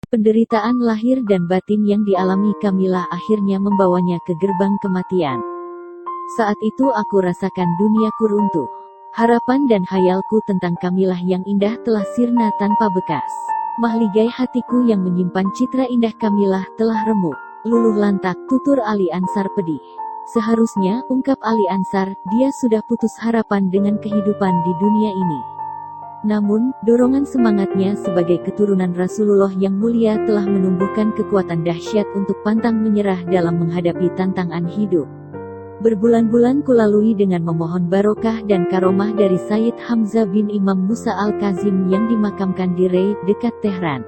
Penderitaan lahir dan batin yang dialami Kamilah akhirnya membawanya ke gerbang kematian. Saat itu aku rasakan duniaku runtuh. Harapan dan khayalku tentang Kamilah yang indah telah sirna tanpa bekas. Mahligai hatiku yang menyimpan citra indah Kamilah telah remuk. Luluh lantak, tutur Ali Ansar pedih. Seharusnya, ungkap Ali Ansar, dia sudah putus harapan dengan kehidupan di dunia ini. Namun, dorongan semangatnya sebagai keturunan Rasulullah yang mulia telah menumbuhkan kekuatan dahsyat untuk pantang menyerah dalam menghadapi tantangan hidup. Berbulan-bulan kulalui dengan memohon barokah dan karomah dari Sayyid Hamzah bin Imam Musa Al-Kazim yang dimakamkan di Rey, dekat Tehran.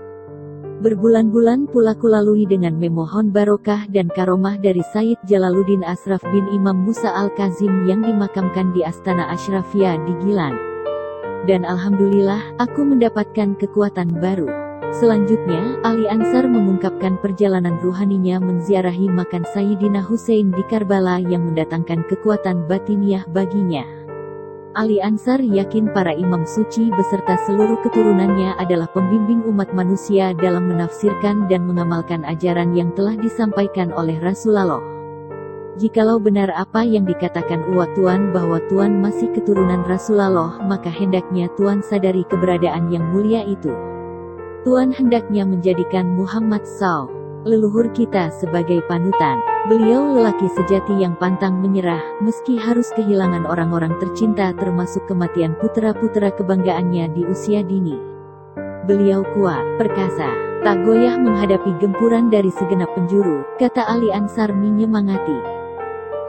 Berbulan-bulan pula kulalui dengan memohon barokah dan karomah dari Sayyid Jalaluddin Ashraf bin Imam Musa Al-Kazim yang dimakamkan di Astana Ashrafiyah di Gilan. Dan alhamdulillah, aku mendapatkan kekuatan baru. Selanjutnya, Ali Ansar mengungkapkan perjalanan ruhaninya menziarahi makam Sayyidina Hussein di Karbala yang mendatangkan kekuatan batiniah baginya. Ali Ansar yakin para imam suci beserta seluruh keturunannya adalah pembimbing umat manusia dalam menafsirkan dan mengamalkan ajaran yang telah disampaikan oleh Rasulullah. Jikalau benar apa yang dikatakan uwat Tuan bahwa Tuan masih keturunan Rasulullah, maka hendaknya Tuan sadari keberadaan yang mulia itu. Tuan hendaknya menjadikan Muhammad SAW, leluhur kita sebagai panutan. Beliau lelaki sejati yang pantang menyerah, meski harus kehilangan orang-orang tercinta termasuk kematian putra-putra kebanggaannya di usia dini. Beliau kuat, perkasa, tak goyah menghadapi gempuran dari segenap penjuru, kata Ali Ansar menyemangati.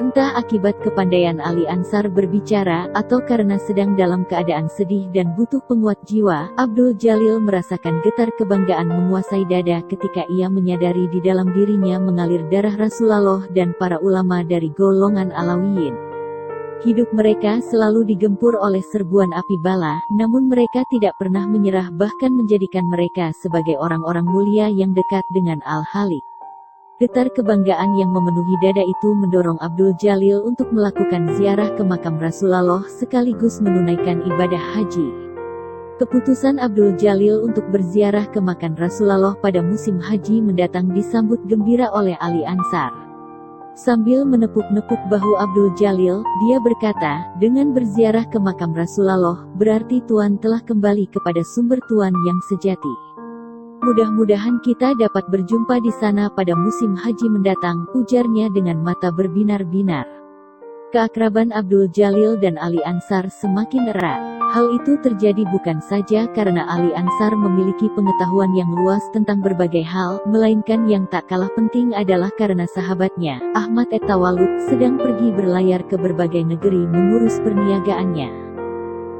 Entah akibat kepandaian Ali Ansar berbicara, atau karena sedang dalam keadaan sedih dan butuh penguat jiwa, Abdul Jalil merasakan getar kebanggaan menguasai dada ketika ia menyadari di dalam dirinya mengalir darah Rasulullah dan para ulama dari golongan Alawiyin. Hidup mereka selalu digempur oleh serbuan api bala, namun mereka tidak pernah menyerah bahkan menjadikan mereka sebagai orang-orang mulia yang dekat dengan Al-Halik. Getar kebanggaan yang memenuhi dada itu mendorong Abdul Jalil untuk melakukan ziarah ke makam Rasulullah sekaligus menunaikan ibadah haji. Keputusan Abdul Jalil untuk berziarah ke makam Rasulullah pada musim haji mendatang disambut gembira oleh Ali Ansar. Sambil menepuk-nepuk bahu Abdul Jalil, dia berkata, dengan berziarah ke makam Rasulullah, berarti Tuan telah kembali kepada sumber Tuan yang sejati. Mudah-mudahan kita dapat berjumpa di sana pada musim haji mendatang, ujarnya dengan mata berbinar-binar. Keakraban Abdul Jalil dan Ali Ansar semakin erat. Hal itu terjadi bukan saja karena Ali Ansar memiliki pengetahuan yang luas tentang berbagai hal, melainkan yang tak kalah penting adalah karena sahabatnya, Ahmad Et-Tawalud, sedang pergi berlayar ke berbagai negeri mengurus perniagaannya.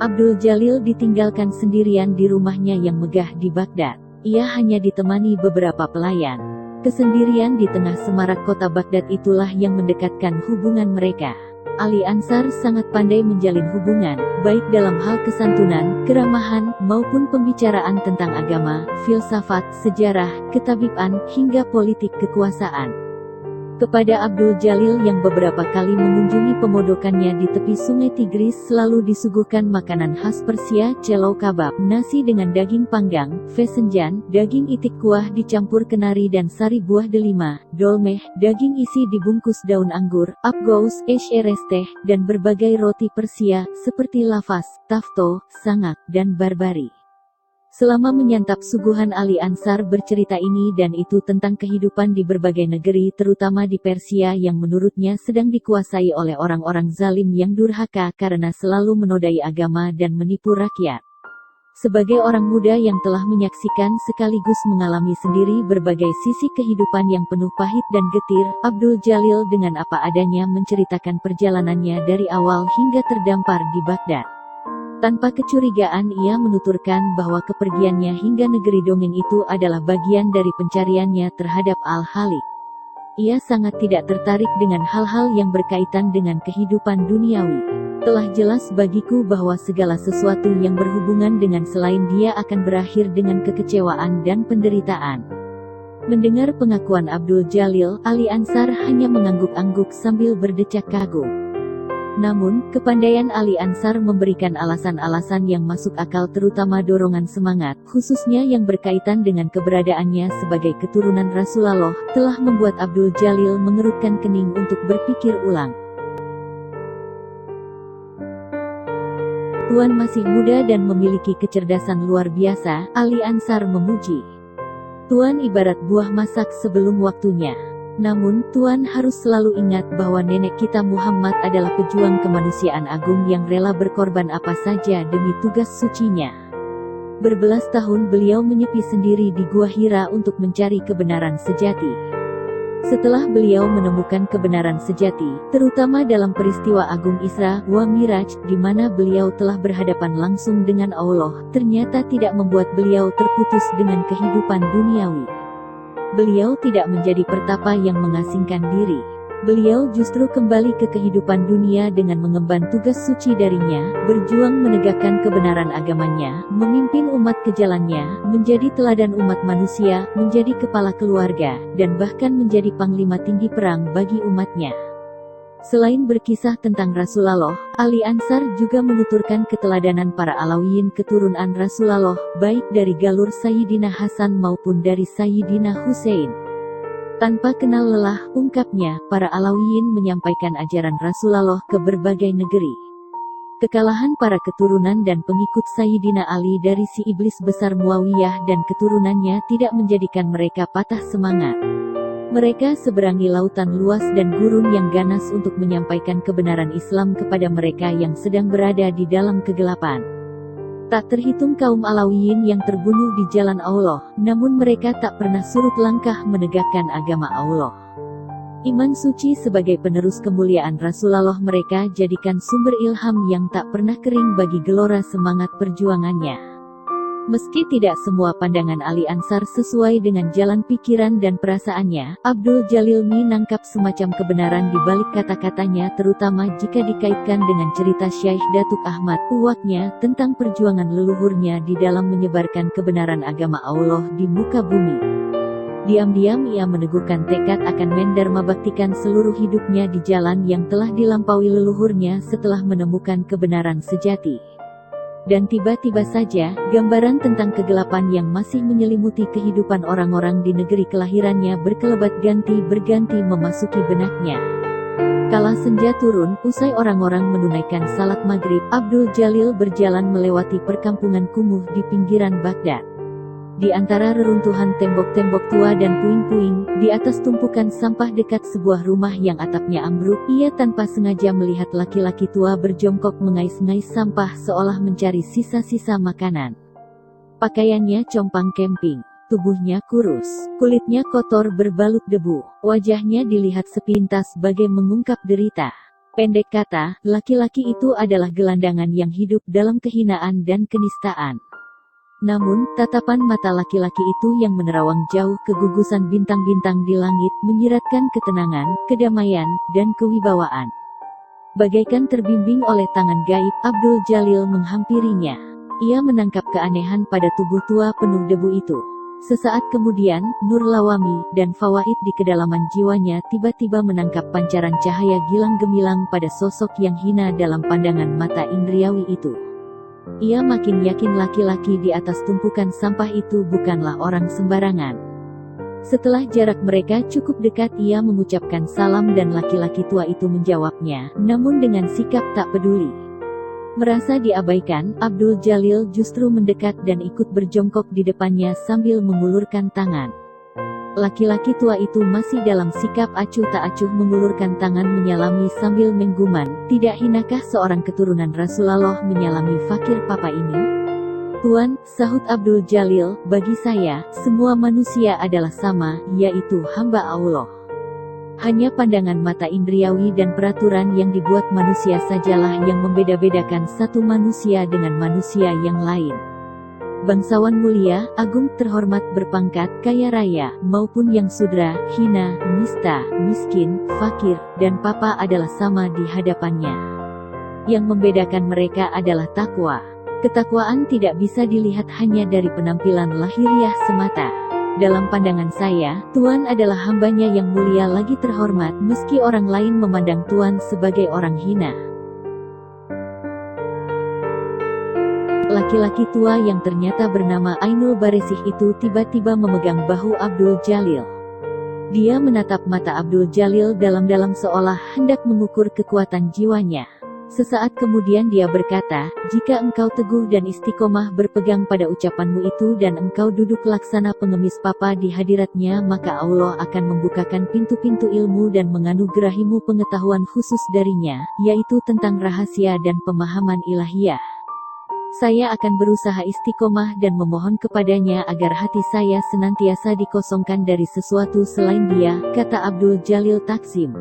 Abdul Jalil ditinggalkan sendirian di rumahnya yang megah di Baghdad. Ia hanya ditemani beberapa pelayan. Kesendirian di tengah semarak kota Baghdad itulah yang mendekatkan hubungan mereka. Ali Ansar sangat pandai menjalin hubungan, baik dalam hal kesantunan, keramahan, maupun pembicaraan tentang agama, filsafat, sejarah, ketabiban, hingga politik kekuasaan. Kepada Abdul Jalil yang beberapa kali mengunjungi pemodokannya di tepi sungai Tigris selalu disuguhkan makanan khas Persia, celau kabab, nasi dengan daging panggang, fesenjan, daging itik kuah dicampur kenari dan sari buah delima, dolmeh, daging isi dibungkus daun anggur, apgous, esheresteh, dan berbagai roti Persia, seperti lafas, tafto, sangak, dan barbari. Selama menyantap suguhan Ali Ansar bercerita ini dan itu tentang kehidupan di berbagai negeri terutama di Persia yang menurutnya sedang dikuasai oleh orang-orang zalim yang durhaka karena selalu menodai agama dan menipu rakyat. Sebagai orang muda yang telah menyaksikan sekaligus mengalami sendiri berbagai sisi kehidupan yang penuh pahit dan getir, Abdul Jalil dengan apa adanya menceritakan perjalanannya dari awal hingga terdampar di Baghdad. Tanpa kecurigaan ia menuturkan bahwa kepergiannya hingga negeri dongeng itu adalah bagian dari pencariannya terhadap Al-Halik. Ia sangat tidak tertarik dengan hal-hal yang berkaitan dengan kehidupan duniawi. Telah jelas bagiku bahwa segala sesuatu yang berhubungan dengan selain dia akan berakhir dengan kekecewaan dan penderitaan. Mendengar pengakuan Abdul Jalil, Ali Ansar hanya mengangguk-angguk sambil berdecak kagum. Namun, kepandaian Ali Ansar memberikan alasan-alasan yang masuk akal, terutama dorongan semangat, khususnya yang berkaitan dengan keberadaannya sebagai keturunan Rasulullah, telah membuat Abdul Jalil mengerutkan kening untuk berpikir ulang. Tuan masih muda dan memiliki kecerdasan luar biasa, Ali Ansar memuji. Tuan ibarat buah masak sebelum waktunya. Namun, Tuan harus selalu ingat bahwa nenek kita Muhammad adalah pejuang kemanusiaan agung yang rela berkorban apa saja demi tugas sucinya. Berbelas tahun beliau menyepi sendiri di Gua Hira untuk mencari kebenaran sejati. Setelah beliau menemukan kebenaran sejati, terutama dalam peristiwa agung Isra wa Miraj, di mana beliau telah berhadapan langsung dengan Allah, ternyata tidak membuat beliau terputus dengan kehidupan duniawi. Beliau tidak menjadi pertapa yang mengasingkan diri. Beliau justru kembali ke kehidupan dunia dengan mengemban tugas suci darinya, berjuang menegakkan kebenaran agamanya, memimpin umat ke jalannya, menjadi teladan umat manusia, menjadi kepala keluarga, dan bahkan menjadi panglima tinggi perang bagi umatnya. Selain berkisah tentang Rasulullah, Ali Ansar juga menuturkan keteladanan para Alawiyin keturunan Rasulullah, baik dari galur Sayyidina Hasan maupun dari Sayyidina Hussein. Tanpa kenal lelah, ungkapnya, para Alawiyin menyampaikan ajaran Rasulullah ke berbagai negeri. Kekalahan para keturunan dan pengikut Sayyidina Ali dari si iblis besar Muawiyah dan keturunannya tidak menjadikan mereka patah semangat. Mereka seberangi lautan luas dan gurun yang ganas untuk menyampaikan kebenaran Islam kepada mereka yang sedang berada di dalam kegelapan. Tak terhitung kaum Alawiyin yang terbunuh di jalan Allah, namun mereka tak pernah surut langkah menegakkan agama Allah. Iman suci sebagai penerus kemuliaan Rasulullah mereka jadikan sumber ilham yang tak pernah kering bagi gelora semangat perjuangannya. Meski tidak semua pandangan Ali Ansar sesuai dengan jalan pikiran dan perasaannya, Abdul Jalil menangkap semacam kebenaran di balik kata-katanya, terutama jika dikaitkan dengan cerita Syekh Datuk Ahmad, uwaknya, tentang perjuangan leluhurnya di dalam menyebarkan kebenaran agama Allah di muka bumi. Diam-diam ia meneguhkan tekad akan mendarmabaktikan seluruh hidupnya di jalan yang telah dilampaui leluhurnya setelah menemukan kebenaran sejati. Dan tiba-tiba saja, gambaran tentang kegelapan yang masih menyelimuti kehidupan orang-orang di negeri kelahirannya berkelebat berganti memasuki benaknya. Kala senja turun, usai orang-orang menunaikan salat maghrib, Abdul Jalil berjalan melewati perkampungan kumuh di pinggiran Baghdad. Di antara reruntuhan tembok-tembok tua dan puing-puing, di atas tumpukan sampah dekat sebuah rumah yang atapnya ambruk, ia tanpa sengaja melihat laki-laki tua berjongkok mengais-ngais sampah seolah mencari sisa-sisa makanan. Pakaiannya compang camping, tubuhnya kurus, kulitnya kotor berbalut debu, wajahnya dilihat sepintas bagai mengungkap derita. Pendek kata, laki-laki itu adalah gelandangan yang hidup dalam kehinaan dan kenistaan. Namun, tatapan mata laki-laki itu yang menerawang jauh kegugusan bintang-bintang di langit, menyiratkan ketenangan, kedamaian, dan kewibawaan. Bagaikan terbimbing oleh tangan gaib, Abdul Jalil menghampirinya. Ia menangkap keanehan pada tubuh tua penuh debu itu. Sesaat kemudian, Nur Lawami dan Fawaid di kedalaman jiwanya tiba-tiba menangkap pancaran cahaya gilang gemilang pada sosok yang hina dalam pandangan mata indriawi itu. Ia makin yakin laki-laki di atas tumpukan sampah itu bukanlah orang sembarangan. Setelah jarak mereka cukup dekat, ia mengucapkan salam dan laki-laki tua itu menjawabnya, namun dengan sikap tak peduli. Merasa diabaikan, Abdul Jalil justru mendekat dan ikut berjongkok di depannya sambil mengulurkan tangan. Laki-laki tua itu masih dalam sikap acuh tak acuh mengulurkan tangan menyalami sambil mengguman, tidak hinakah seorang keturunan Rasulullah menyalami fakir papa ini? Tuan, sahut Abdul Jalil, bagi saya, semua manusia adalah sama, yaitu hamba Allah. Hanya pandangan mata indriawi dan peraturan yang dibuat manusia sajalah yang membeda-bedakan satu manusia dengan manusia yang lain. Bangsawan mulia, agung, terhormat, berpangkat, kaya raya, maupun yang sudra, hina, nista, miskin, fakir, dan papa adalah sama di hadapannya. Yang membedakan mereka adalah takwa. Ketakwaan tidak bisa dilihat hanya dari penampilan lahiriah semata. Dalam pandangan saya, Tuan adalah hambanya yang mulia lagi terhormat, meski orang lain memandang Tuan sebagai orang hina. laki-laki tua yang ternyata bernama Ainul Baresih itu tiba-tiba memegang bahu Abdul Jalil. Dia menatap mata Abdul Jalil dalam-dalam seolah hendak mengukur kekuatan jiwanya. Sesaat kemudian dia berkata, "Jika engkau teguh dan istiqomah berpegang pada ucapanmu itu dan engkau duduk laksana pengemis papa di hadiratnya, maka Allah akan membukakan pintu-pintu ilmu dan menganugerahimu pengetahuan khusus darinya, yaitu tentang rahasia dan pemahaman ilahiyah. Saya akan berusaha istiqomah dan memohon kepadanya agar hati saya senantiasa dikosongkan dari sesuatu selain dia," kata Abdul Jalil Taksim.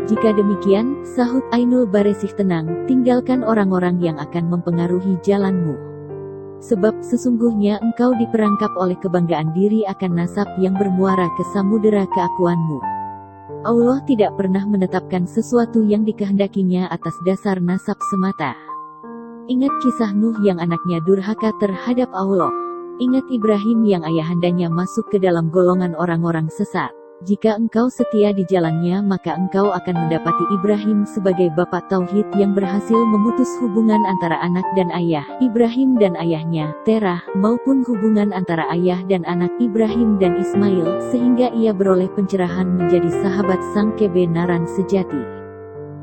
"Jika demikian," sahut Ainul Baresih tenang, "tinggalkan orang-orang yang akan mempengaruhi jalanmu. Sebab sesungguhnya engkau diperangkap oleh kebanggaan diri akan nasab yang bermuara ke samudera keakuanmu. Allah tidak pernah menetapkan sesuatu yang dikehendakinya atas dasar nasab semata. Ingat kisah Nuh yang anaknya durhaka terhadap Allah. Ingat Ibrahim yang ayahandanya masuk ke dalam golongan orang-orang sesat. Jika engkau setia di jalannya, maka engkau akan mendapati Ibrahim sebagai bapak tauhid yang berhasil memutus hubungan antara anak dan ayah, Ibrahim dan ayahnya, Terah, maupun hubungan antara ayah dan anak, Ibrahim dan Ismail, sehingga ia beroleh pencerahan menjadi sahabat sang kebenaran sejati.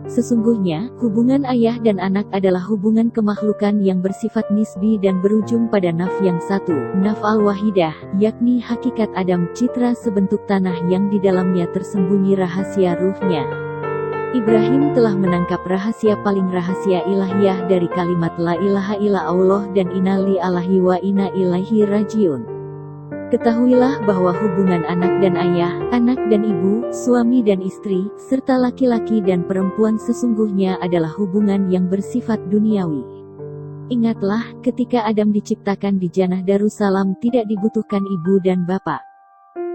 Sesungguhnya, hubungan ayah dan anak adalah hubungan kemakhlukan yang bersifat nisbi dan berujung pada naf yang satu, naf al-wahidah, yakni hakikat Adam, citra sebentuk tanah yang di dalamnya tersembunyi rahasia ruhnya. Ibrahim telah menangkap rahasia paling rahasia ilahiyah dari kalimat la ilaha illa Allah dan inna lillahi wa inna ilaihi rajiun. Ketahuilah bahwa hubungan anak dan ayah, anak dan ibu, suami dan istri, serta laki-laki dan perempuan sesungguhnya adalah hubungan yang bersifat duniawi. Ingatlah, ketika Adam diciptakan di Jannah Darussalam tidak dibutuhkan ibu dan bapak.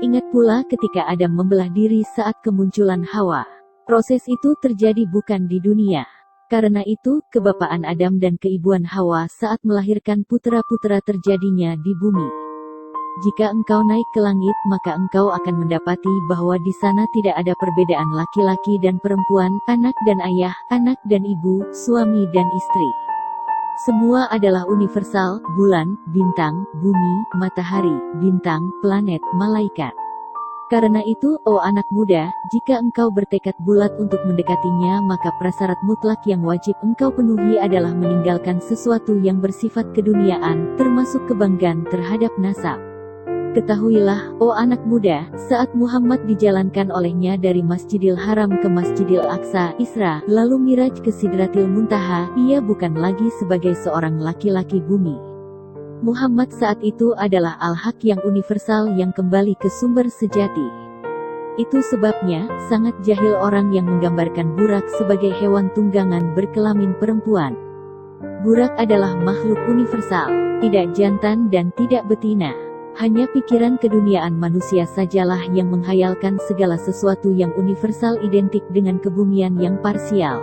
Ingat pula ketika Adam membelah diri saat kemunculan Hawa. Proses itu terjadi bukan di dunia. Karena itu, kebapaan Adam dan keibuan Hawa saat melahirkan putera-putera terjadinya di bumi. Jika engkau naik ke langit, maka engkau akan mendapati bahwa di sana tidak ada perbedaan laki-laki dan perempuan, anak dan ayah, anak dan ibu, suami dan istri. Semua adalah universal, bulan, bintang, bumi, matahari, bintang, planet, malaikat. Karena itu, oh anak muda, jika engkau bertekad bulat untuk mendekatinya, maka prasyarat mutlak yang wajib engkau penuhi adalah meninggalkan sesuatu yang bersifat keduniaan, termasuk kebanggaan terhadap nasab. Ketahuilah, oh anak muda, saat Muhammad dijalankan olehnya dari Masjidil Haram ke Masjidil Aqsa, Isra, lalu Miraj ke Sidratil Muntaha, ia bukan lagi sebagai seorang laki-laki bumi. Muhammad saat itu adalah Al-Haq yang universal yang kembali ke sumber sejati. Itu sebabnya, sangat jahil orang yang menggambarkan burak sebagai hewan tunggangan berkelamin perempuan. Burak adalah makhluk universal, tidak jantan dan tidak betina. Hanya pikiran keduniaan manusia sajalah yang menghayalkan segala sesuatu yang universal identik dengan kebumian yang parsial.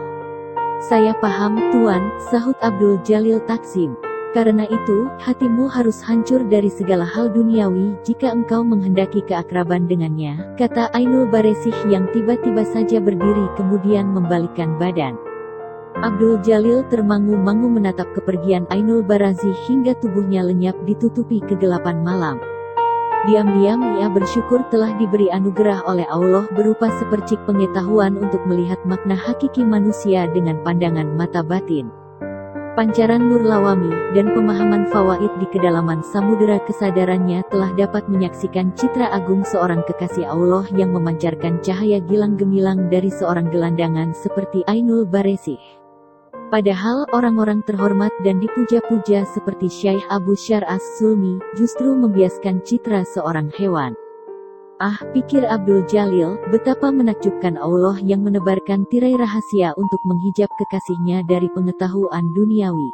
"Saya paham, Tuan," sahut Abdul Jalil Taksim. "Karena itu, hatimu harus hancur dari segala hal duniawi jika engkau menghendaki keakraban dengannya," kata Ainul Baresih yang tiba-tiba saja berdiri kemudian membalikkan badan. Abdul Jalil termangu-mangu menatap kepergian Ainul Baresih hingga tubuhnya lenyap ditutupi kegelapan malam. Diam-diam ia bersyukur telah diberi anugerah oleh Allah berupa sepercik pengetahuan untuk melihat makna hakiki manusia dengan pandangan mata batin. Pancaran nur lawami dan pemahaman fawaid di kedalaman samudera kesadarannya telah dapat menyaksikan citra agung seorang kekasih Allah yang memancarkan cahaya gilang gemilang dari seorang gelandangan seperti Ainul Baresih. Padahal orang-orang terhormat dan dipuja-puja seperti Syekh Abu Syar As-Sulmi justru membiaskan citra seorang hewan. Ah, pikir Abdul Jalil, betapa menakjubkan Allah yang menebarkan tirai rahasia untuk menghijab kekasihnya dari pengetahuan duniawi.